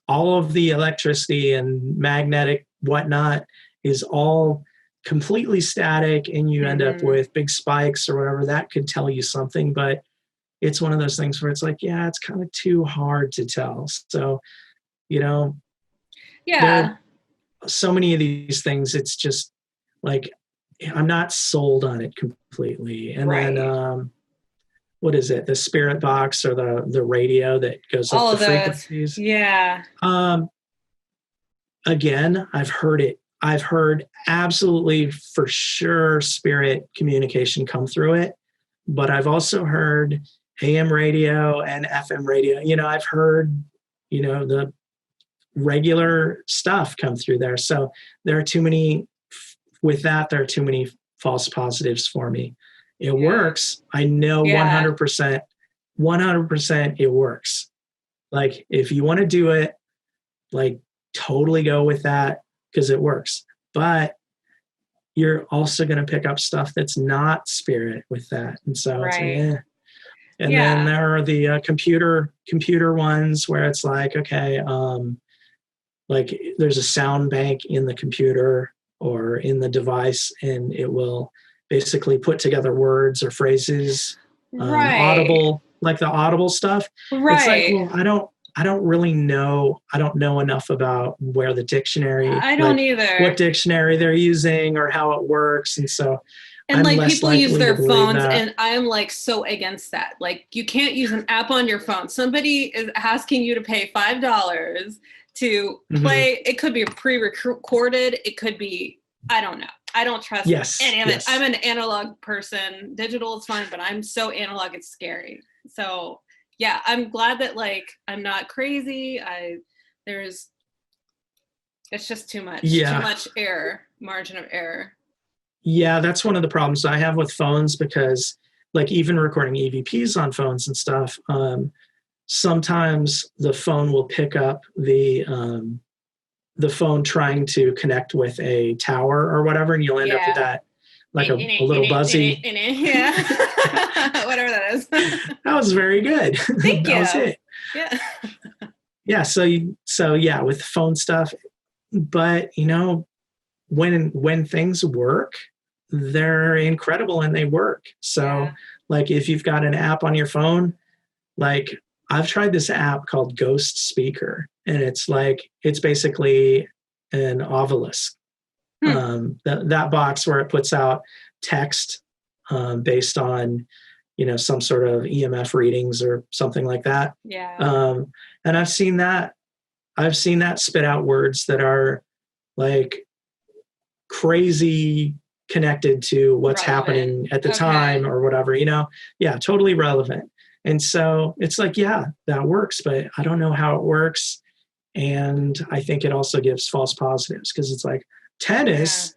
all of the electricity and magnetic whatnot is all completely static and you end up with big spikes or whatever, that could tell you something. But it's one of those things where it's like, yeah, it's kind of too hard to tell. So, there are so many of these things. It's just like, I'm not sold on it completely. And then, what is it? The spirit box or the radio that goes all up the frequencies. Yeah. Again, I've heard it. I've heard absolutely for sure spirit communication come through it, but I've also heard AM radio and FM radio. I've heard, the regular stuff come through there. So there are too many false positives for me. It works. I know 100% it works. Like if you want to do it, like totally go with that because it works. But you're also going to pick up stuff that's not spirit with that. And so it's like, And then there are the computer ones where it's like, okay, like there's a sound bank in the computer or in the device, and it will basically put together words or phrases, audible, like the audible stuff. Right. It's like, well, I don't really know. I don't know enough about where the dictionary, I don't either, what dictionary they're using or how it works. And so, and like people use their phones and I'm like so against that. Like you can't use an app on your phone. Somebody is asking you to pay $5 to play. It could be pre-recorded. It could be, I don't know. I don't trust any of it. I'm an analog person. Digital is fine, but I'm so analog, it's scary. So yeah, I'm glad that like I'm not crazy. It's just too much. Too much margin of error. Yeah, that's one of the problems I have with phones because like even recording EVPs on phones and stuff, sometimes the phone will pick up the phone trying to connect with a tower or whatever, and you'll end up with that, like a little buzzy. Whatever that is. That was very good. Thank you. That was it. Yeah. Yeah. So yeah, with phone stuff, but when things work, they're incredible and they work. So like if you've got an app on your phone, like I've tried this app called Ghost Speaker, and it's basically an obelisk. That box where it puts out text based on, some sort of EMF readings or something like that. Yeah. And I've seen that spit out words that are like crazy connected to what's happening at the time or whatever, yeah, totally relevant. And so it's like, yeah, that works, but I don't know how it works. And I think it also gives false positives, because it's like, tennis,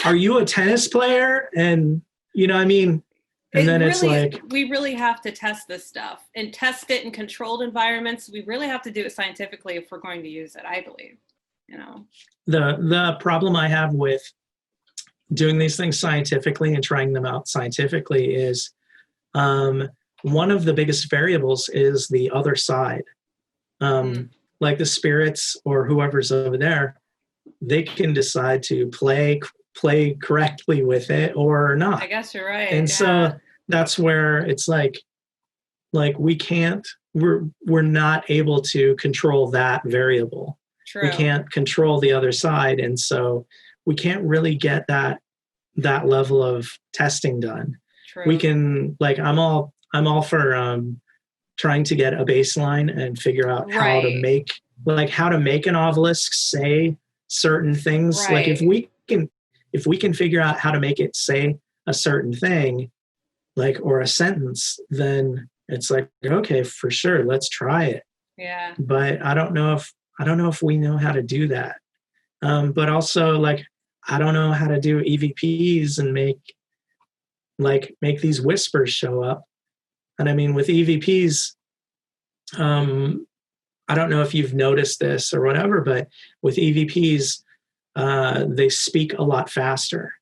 are you a tennis player? And and then it's like, we really have to test this stuff and test it in controlled environments. We really have to do it scientifically if we're going to use it, I believe. The problem I have with doing these things scientifically and trying them out scientifically is one of the biggest variables is the other side. Like the spirits or whoever's over there, they can decide to play correctly with it or not. I guess you're right. And so that's where it's like we're not able to control that variable. True. We can't control the other side. And so we can't really get that level of testing done. True. We can, like, I'm all for trying to get a baseline and figure out how to make an obelisk say certain things. Like if we can figure out how to make it say a certain thing, like, or a sentence, then it's like, okay, for sure, let's try it. Yeah. But I don't know if we know how to do that. But also, like, I don't know how to do EVPs and make these whispers show up. And I mean, with EVPs, I don't know if you've noticed this or whatever, but with EVPs, they speak a lot faster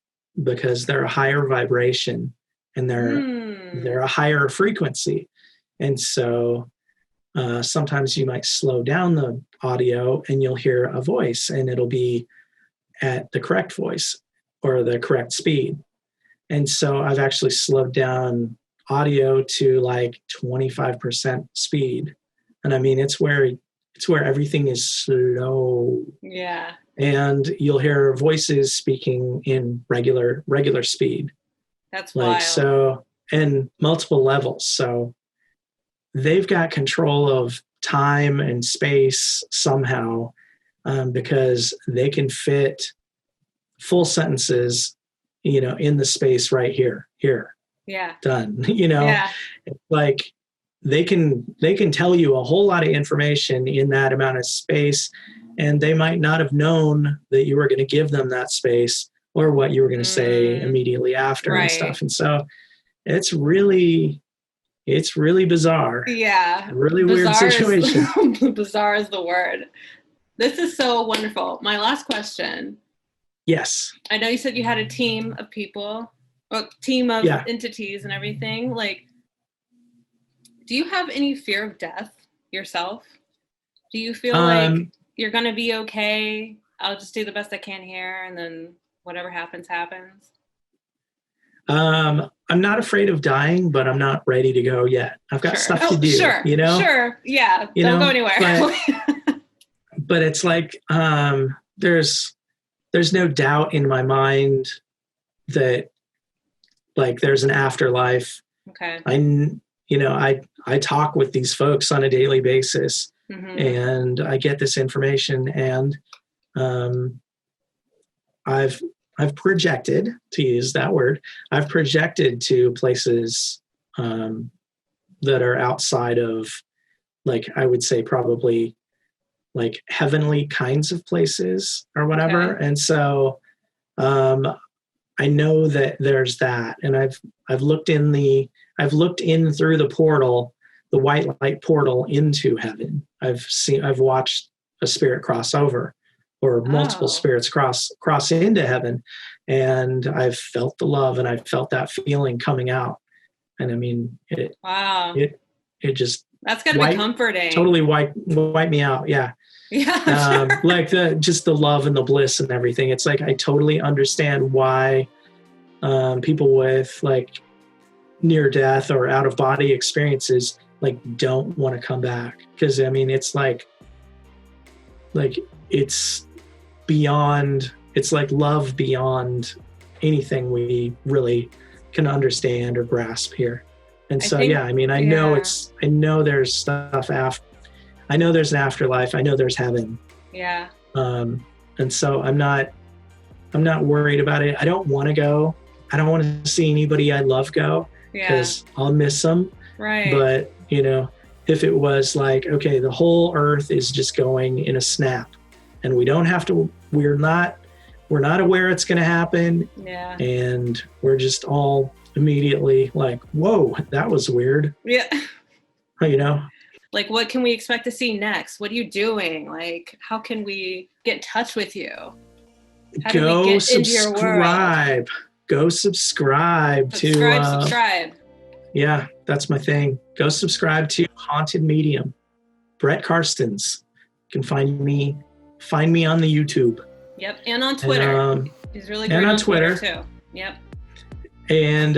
because they're a higher vibration and they're a higher frequency. And so sometimes you might slow down the audio and you'll hear a voice, and it'll be at the correct voice or the correct speed. And so I've actually slowed down audio to like 25% speed. And I mean, it's where everything is slow. Yeah. And you'll hear voices speaking in regular speed. That's wild. So, and multiple levels. So they've got control of time and space somehow, because they can fit full sentences, in the space right here. Yeah. Done. Like they can tell you a whole lot of information in that amount of space, and they might not have known that you were going to give them that space or what you were going to say immediately after and stuff. And so it's really bizarre. Yeah. Really weird situation. Bizarre is the word. This is so wonderful. My last question. Yes. I know you said you had a team of people, a team of entities and everything. Like, do you have any fear of death yourself? Do you feel like you're going to be okay? I'll just do the best I can here, and then whatever happens, happens. I'm not afraid of dying, but I'm not ready to go yet. I've got stuff to do, Sure. Yeah. Don't go anywhere. But it's like, there's no doubt in my mind that, like, there's an afterlife. Okay. I talk with these folks on a daily basis, and I get this information, and I've projected, to use that word, I've projected to places that are outside of, like, I would say probably like heavenly kinds of places or whatever. Okay. And so I know that there's that, and I've looked in through the portal, the white light portal into heaven. I've watched a spirit cross over, or multiple spirits cross into heaven, and I've felt the love, and I've felt that feeling coming out. And I mean, it just, that's gotta be comforting. Totally wipe me out. Yeah. Yeah. Sure. Like just the love and the bliss and everything. It's like, I totally understand why people with like near death or out of body experiences, like, don't want to come back. Because I mean, it's like it's beyond, it's like love beyond anything we really can understand or grasp here. And so, yeah, I mean, I know there's stuff after, I know there's an afterlife. I know there's heaven. Yeah. And so I'm not worried about it. I don't want to go. I don't want to see anybody I love go, because I'll miss them. Right. But, you know, if it was like, okay, the whole earth is just going in a snap and we don't have to, we're not aware it's going to happen. Yeah. And we're just all immediately like, whoa, that was weird. Yeah. You know? Like, what can we expect to see next? What are you doing? Like, how can we get in touch with you? How do we get into your world? Go subscribe to... Subscribe. Yeah, that's my thing. Go subscribe to Haunted Medium. Brett Carstens. You can find me on the YouTube. Yep, and on Twitter. He's really great on Twitter too. Yep. And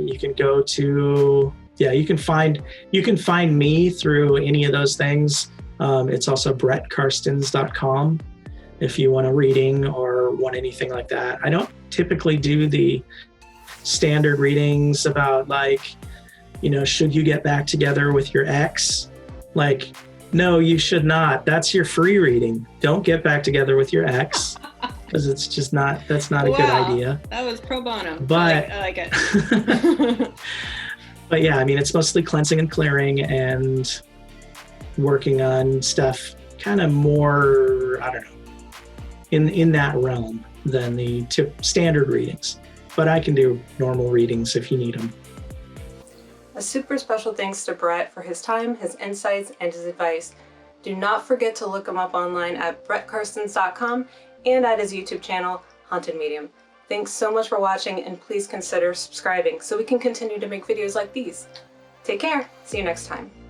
you can go to... Yeah, you can find me through any of those things. It's also brettcarstens.com if you want a reading or want anything like that. I don't typically do the standard readings about, like, you know, should you get back together with your ex? Like, no, you should not. That's your free reading. Don't get back together with your ex, because it's just not, that's not a good idea. That was pro bono. But I like it. But yeah, I mean, it's mostly cleansing and clearing and working on stuff kind of more, I don't know, in that realm than the standard readings. But I can do normal readings if you need them. A super special thanks to Brett for his time, his insights, and his advice. Do not forget to look him up online at brettcarstens.com and at his YouTube channel, Haunted Medium. Thanks so much for watching, and please consider subscribing so we can continue to make videos like these. Take care. See you next time.